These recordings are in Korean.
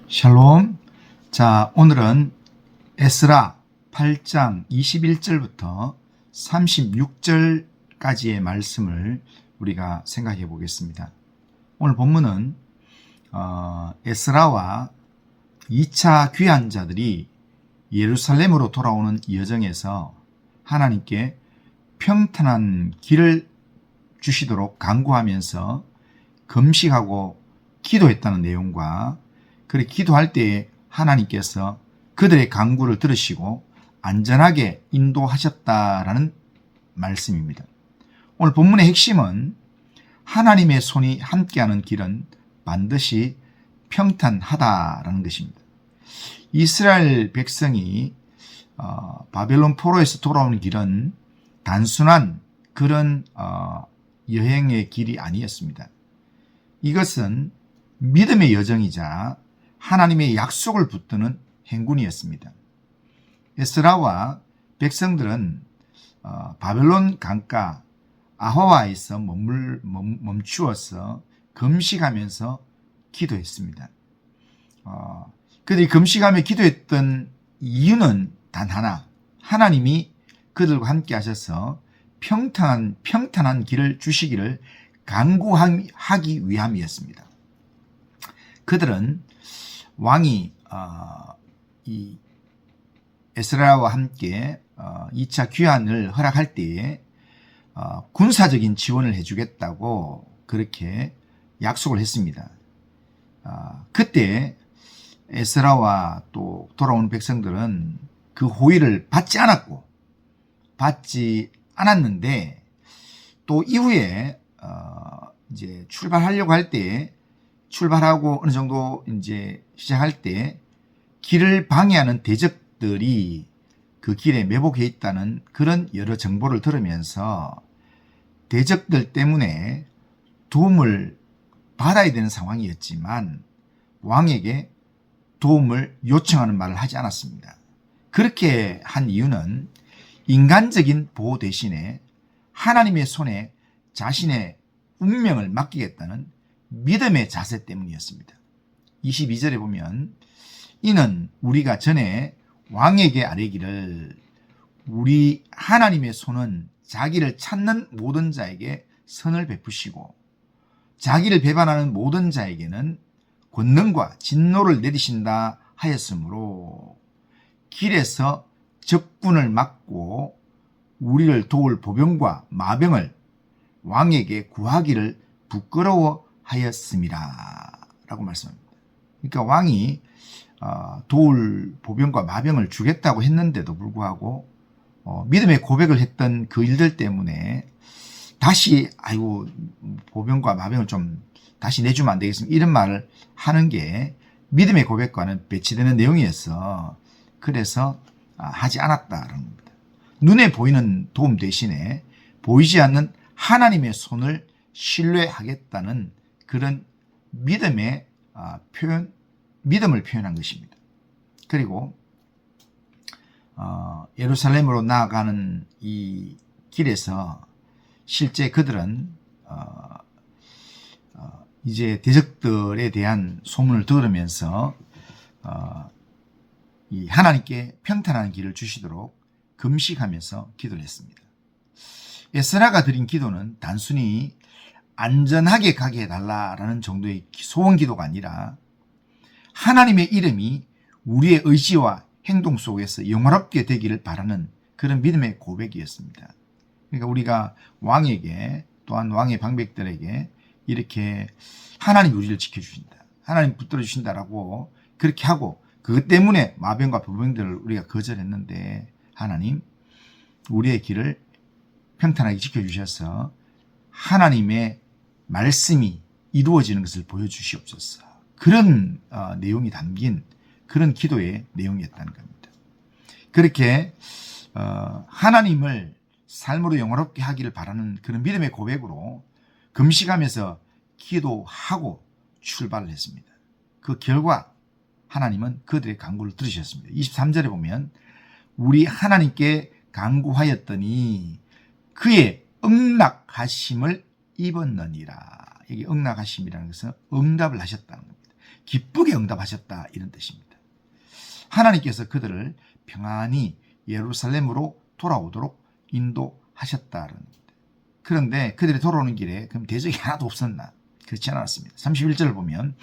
샬롬. 자, 오늘은 에스라 8장 21절부터 36절까지의 말씀을 우리가 생각해 보겠습니다. 오늘 본문은 에스라와 2차 귀환자들이 예루살렘으로 돌아오는 여정에서 하나님께 평탄한 길을 주시도록 간구하면서 금식하고 기도했다는 내용과 그렇게 기도할 때에 하나님께서 그들의 간구를 들으시고 안전하게 인도하셨다라는 말씀입니다. 오늘 본문의 핵심은 하나님의 손이 함께하는 길은 반드시 평탄하다라는 것입니다. 이스라엘 백성이 바벨론 포로에서 돌아오는 길은 단순한 그런 여행의 길이 아니었습니다. 이것은 믿음의 여정이자 하나님의 약속을 붙드는 행군이었습니다. 에스라와 백성들은 바벨론 강가 아화와에서 멈추어서 금식하면서 기도했습니다. 그들이 금식하며 기도했던 이유는 단 하나, 하나님이 그들과 함께 하셔서 평탄한 길을 주시기를 간구하기 위함이었습니다. 그들은 왕이 이 에스라와 함께 2차 귀환을 허락할 때에 군사적인 지원을 해주겠다고 그렇게 약속을 했습니다. 그때 에스라와 또 돌아온 백성들은 그 호의를 받지 않았는데 또 이후에 이제 출발하려고 할 때 출발하고 어느 정도 이제 시작할 때 길을 방해하는 대적들이 그 길에 매복해 있다는 그런 여러 정보를 들으면서 대적들 때문에 도움을 받아야 되는 상황이었지만 왕에게 도움을 요청하는 말을 하지 않았습니다. 그렇게 한 이유는 인간적인 보호 대신에 하나님의 손에 자신의 운명을 맡기겠다는 믿음의 자세 때문이었습니다. 22절에 보면 이는 우리가 전에 왕에게 아뢰기를 우리 하나님의 손은 자기를 찾는 모든 자에게 선을 베푸시고 자기를 배반하는 모든 자에게는 권능과 진노를 내리신다 하였으므로 길에서 적군을 막고 우리를 도울 보병과 마병을 왕에게 구하기를 부끄러워하였음이라 라고 말씀합니다. 그러니까 왕이 도울 보병과 마병을 주겠다고 했는데도 불구하고 믿음의 고백을 했던 그 일들 때문에 다시 보병과 마병을 좀 다시 내주면 안 되겠습니까? 이런 말을 하는 게 믿음의 고백과는 배치되는 내용이어서 그래서 하지 않았다는 겁니다. 눈에 보이는 도움 대신에 보이지 않는 하나님의 손을 신뢰하겠다는 그런 믿음을 표현한 것입니다. 그리고 예루살렘으로 나아가는 이 길에서 실제 그들은 이제 대적들에 대한 소문을 들으면서 이 하나님께 평탄한 길을 주시도록 금식하면서 기도를 했습니다. 에스라가 드린 기도는 단순히 안전하게 가게 해달라라는 정도의 소원 기도가 아니라 하나님의 이름이 우리의 의지와 행동 속에서 영화롭게 되기를 바라는 그런 믿음의 고백이었습니다. 그러니까 우리가 왕에게 또한 왕의 방백들에게 이렇게 하나님 우리를 지켜주신다, 하나님 붙들어 주신다라고 그렇게 하고 그것 때문에 마병과 보병들을 우리가 거절했는데 하나님 우리의 길을 평탄하게 지켜주셔서 하나님의 말씀이 이루어지는 것을 보여주시옵소서. 그런 내용이 담긴 그런 기도의 내용이었다는 겁니다. 그렇게 하나님을 삶으로 영화롭게 하기를 바라는 그런 믿음의 고백으로 금식하면서 기도하고 출발을 했습니다. 그 결과 하나님은 그들의 간구를 들으셨습니다. 23절에 보면 우리 하나님께 간구하였더니 그의 응낙하심을 입었느니라. 여기 응낙하심이라는 것은 응답을 하셨다는 겁니다. 기쁘게 응답하셨다, 이런 뜻입니다. 하나님께서 그들을 평안히 예루살렘으로 돌아오도록 인도하셨다는 겁니다. 그런데 그들이 돌아오는 길에 그럼 대적이 하나도 없었나? 그렇지 않았습니다. 31절을 보면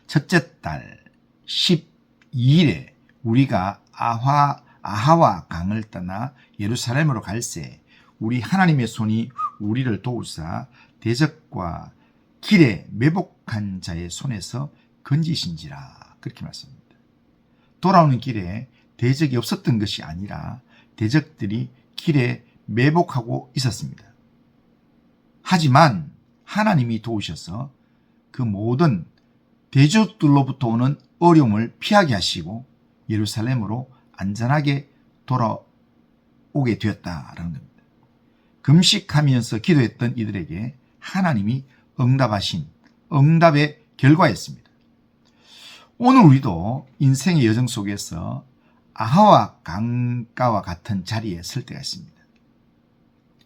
첫째 달 12일에 우리가 아하와 강을 떠나 예루살렘으로 갈새 우리 하나님의 손이 우리를 도우사 대적과 길에 매복한 자의 손에서 건지신지라, 그렇게 말씀합니다. 돌아오는 길에 대적이 없었던 것이 아니라 대적들이 길에 매복하고 있었습니다. 하지만 하나님이 도우셔서 그 모든 대적들로부터 오는 어려움을 피하게 하시고 예루살렘으로 안전하게 돌아오게 되었다라는 겁니다. 금식하면서 기도했던 이들에게 하나님이 응답하신 응답의 결과였습니다. 오늘 우리도 인생의 여정 속에서 아하와 강가와 같은 자리에 설 때가 있습니다.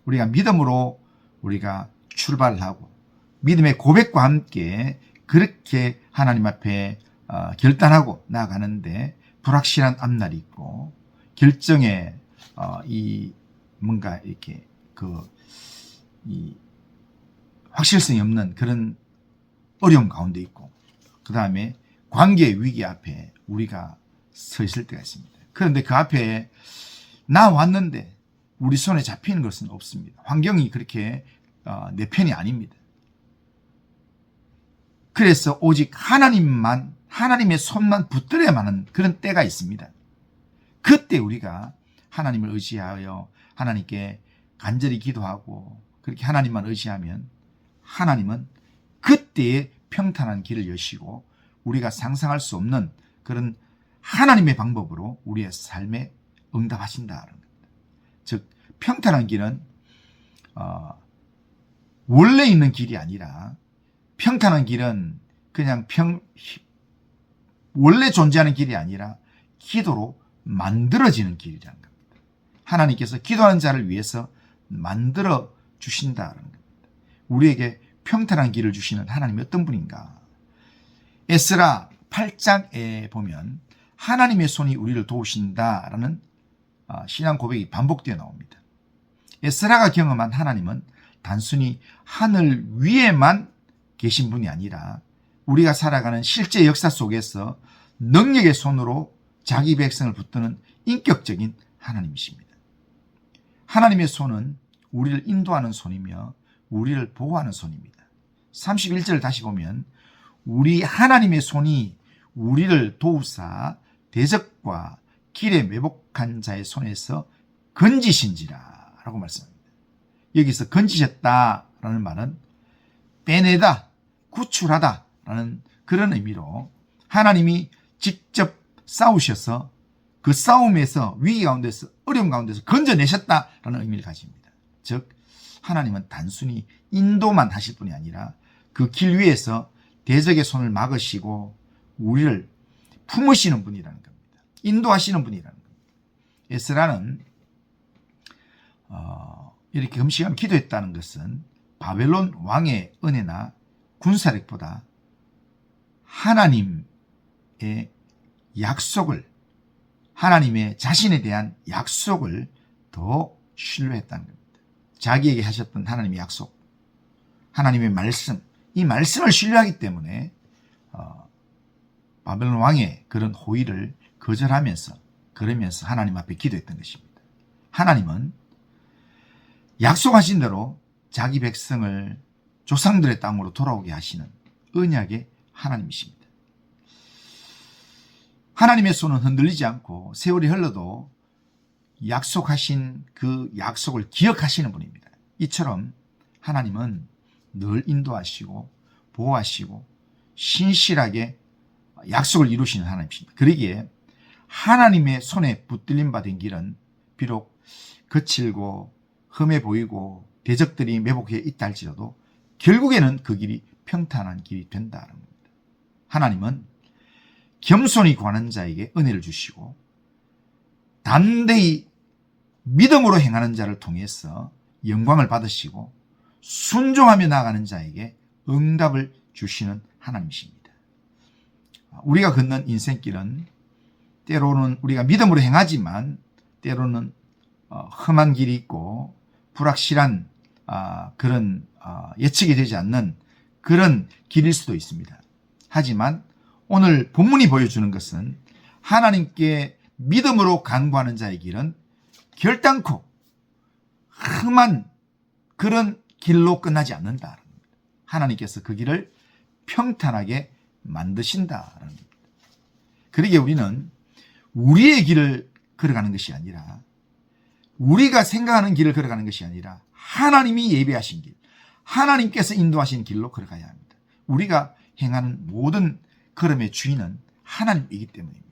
우리가 믿음으로 우리가 출발하고 믿음의 고백과 함께 그렇게 하나님 앞에 결단하고 나아가는데 불확실한 앞날이 있고 결정에 뭔가 이렇게 이 확실성이 없는 그런 어려움 가운데 있고 그 다음에 관계의 위기 앞에 우리가 서 있을 때가 있습니다. 그런데 그 앞에 나왔는데 우리 손에 잡히는 것은 없습니다. 환경이 그렇게 내 편이 아닙니다. 그래서 오직 하나님의 손만 붙들어야만 하는 그런 때가 있습니다. 그때 우리가 하나님을 의지하여 하나님께 간절히 기도하고 그렇게 하나님만 의지하면 하나님은 그때의 평탄한 길을 여시고 우리가 상상할 수 없는 그런 하나님의 방법으로 우리의 삶에 응답하신다는 겁니다. 즉 평탄한 길은 원래 있는 길이 아니라 평탄한 길은 그냥 원래 존재하는 길이 아니라 기도로 만들어지는 길이라는 겁니다. 하나님께서 기도하는 자를 위해서 만들어 주신다는 겁니다. 우리에게 평탄한 길을 주시는 하나님이 어떤 분인가? 에스라 8장에 보면 하나님의 손이 우리를 도우신다라는 신앙 고백이 반복되어 나옵니다. 에스라가 경험한 하나님은 단순히 하늘 위에만 계신 분이 아니라 우리가 살아가는 실제 역사 속에서 능력의 손으로 자기 백성을 붙드는 인격적인 하나님이십니다. 하나님의 손은 우리를 인도하는 손이며 우리를 보호하는 손입니다. 31절을 다시 보면 우리 하나님의 손이 우리를 도우사 대적과 길에 매복한 자의 손에서 건지신지라 라고 말씀합니다. 여기서 건지셨다라는 말은 빼내다, 구출하다 라는 그런 의미로 하나님이 직접 싸우셔서 그 싸움에서 위기 가운데서 어려움 가운데서 건져내셨다라는 의미를 가집니다. 즉 하나님은 단순히 인도만 하실 뿐이 아니라 그 길 위에서 대적의 손을 막으시고 우리를 품으시는 분이라는 겁니다. 인도하시는 분이라는 겁니다. 에스라는 이렇게 금식하며 기도했다는 것은 바벨론 왕의 은혜나 군사력보다 하나님의 약속을, 하나님의 자신에 대한 약속을 더 신뢰했다는 겁니다. 자기에게 하셨던 하나님의 약속, 하나님의 말씀, 이 말씀을 신뢰하기 때문에 바벨론 왕의 그런 호의를 거절하면서 그러면서 하나님 앞에 기도했던 것입니다. 하나님은 약속하신 대로 자기 백성을 조상들의 땅으로 돌아오게 하시는 언약의 하나님이십니다. 하나님의 손은 흔들리지 않고 세월이 흘러도 약속하신 그 약속을 기억하시는 분입니다. 이처럼 하나님은 늘 인도하시고 보호하시고 신실하게 약속을 이루시는 하나님이십니다. 그러기에 하나님의 손에 붙들림 받은 길은 비록 거칠고 험해 보이고 대적들이 매복해 있다 할지라도 결국에는 그 길이 평탄한 길이 된다는 겁니다. 하나님은 겸손히 구하는 자에게 은혜를 주시고 담대히 믿음으로 행하는 자를 통해서 영광을 받으시고 순종하며 나아가는 자에게 응답을 주시는 하나님이십니다. 우리가 걷는 인생길은 때로는 우리가 믿음으로 행하지만 때로는 험한 길이 있고 불확실한 그런 예측이 되지 않는 그런 길일 수도 있습니다. 하지만 오늘 본문이 보여주는 것은 하나님께 믿음으로 간구하는 자의 길은 결단코 험한 그런 길로 끝나지 않는다. 하나님께서 그 길을 평탄하게 만드신다라는 겁니다. 그러기에 우리는 우리의 길을 걸어가는 것이 아니라 우리가 생각하는 길을 걸어가는 것이 아니라 하나님이 예비하신 길, 하나님께서 인도하신 길로 걸어가야 합니다. 우리가 행하는 모든 걸음의 주인은 하나님이기 때문입니다.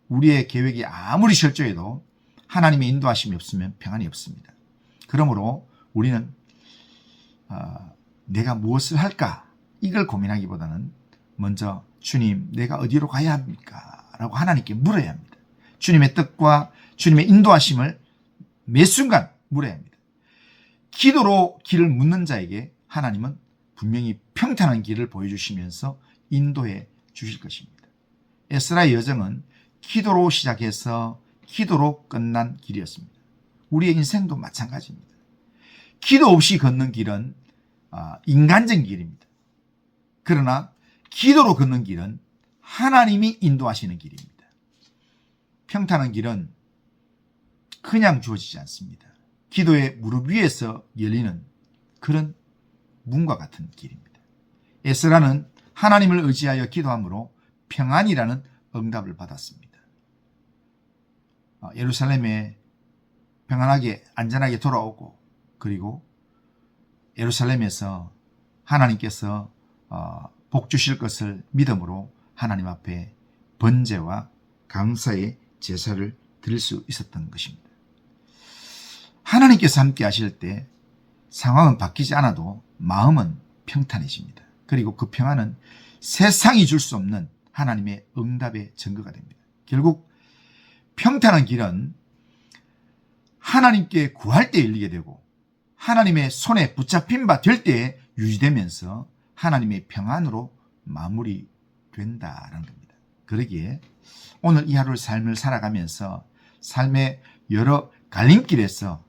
우리의 계획이 아무리 철저해도 하나님의 인도하심이 없으면 평안이 없습니다. 그러므로 우리는 내가 무엇을 할까 이걸 고민하기보다는 먼저 주님 내가 어디로 가야 합니까? 라고 하나님께 물어야 합니다. 주님의 뜻과 주님의 인도하심을 매 순간 물어야 합니다. 기도로 길을 묻는 자에게 하나님은 분명히 평탄한 길을 보여주시면서 인도해 주실 것입니다. 에스라의 여정은 기도로 시작해서 기도로 끝난 길이었습니다. 우리의 인생도 마찬가지입니다. 기도 없이 걷는 길은 인간적인 길입니다. 그러나 기도로 걷는 길은 하나님이 인도하시는 길입니다. 평탄한 길은 그냥 주어지지 않습니다. 기도의 무릎 위에서 열리는 그런 문과 같은 길입니다. 에스라는 하나님을 의지하여 기도함으로 평안이라는 응답을 받았습니다. 예루살렘에 평안하게 안전하게 돌아오고 그리고 예루살렘에서 하나님께서 복 주실 것을 믿음으로 하나님 앞에 번제와 감사의 제사를 드릴 수 있었던 것입니다. 하나님께서 함께 하실 때 상황은 바뀌지 않아도 마음은 평탄해집니다. 그리고 그 평안은 세상이 줄 수 없는 하나님의 응답의 증거가 됩니다. 결국 평탄한 길은 하나님께 구할 때 열리게 되고 하나님의 손에 붙잡힌 바 될 때에 유지되면서 하나님의 평안으로 마무리된다는 겁니다. 그러기에 오늘 이 하루의 삶을 살아가면서 삶의 여러 갈림길에서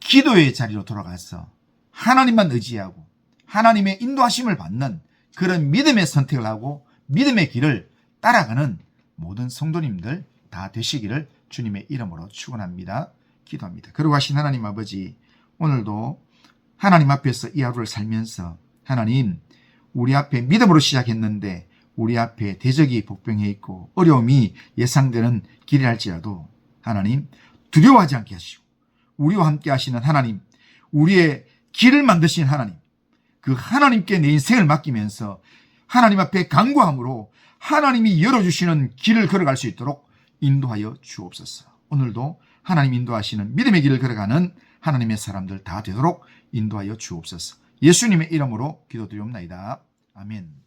기도의 자리로 돌아가서 하나님만 의지하고 하나님의 인도하심을 받는 그런 믿음의 선택을 하고 믿음의 길을 따라가는 모든 성도님들 다 되시기를 주님의 이름으로 축원합니다. 기도합니다. 거룩하신 하나님 아버지, 오늘도 하나님 앞에서 이 하루를 살면서 하나님, 우리 앞에 믿음으로 시작했는데 우리 앞에 대적이 복병해 있고 어려움이 예상되는 길이 할지라도 하나님 두려워하지 않게 하시고 우리와 함께 하시는 하나님, 우리의 길을 만드신 하나님, 그 하나님께 내 인생을 맡기면서 하나님 앞에 간구함으로 하나님이 열어주시는 길을 걸어갈 수 있도록 인도하여 주옵소서. 오늘도 하나님 인도하시는 믿음의 길을 걸어가는 하나님의 사람들 다 되도록 인도하여 주옵소서. 예수님의 이름으로 기도드리옵나이다. 아멘.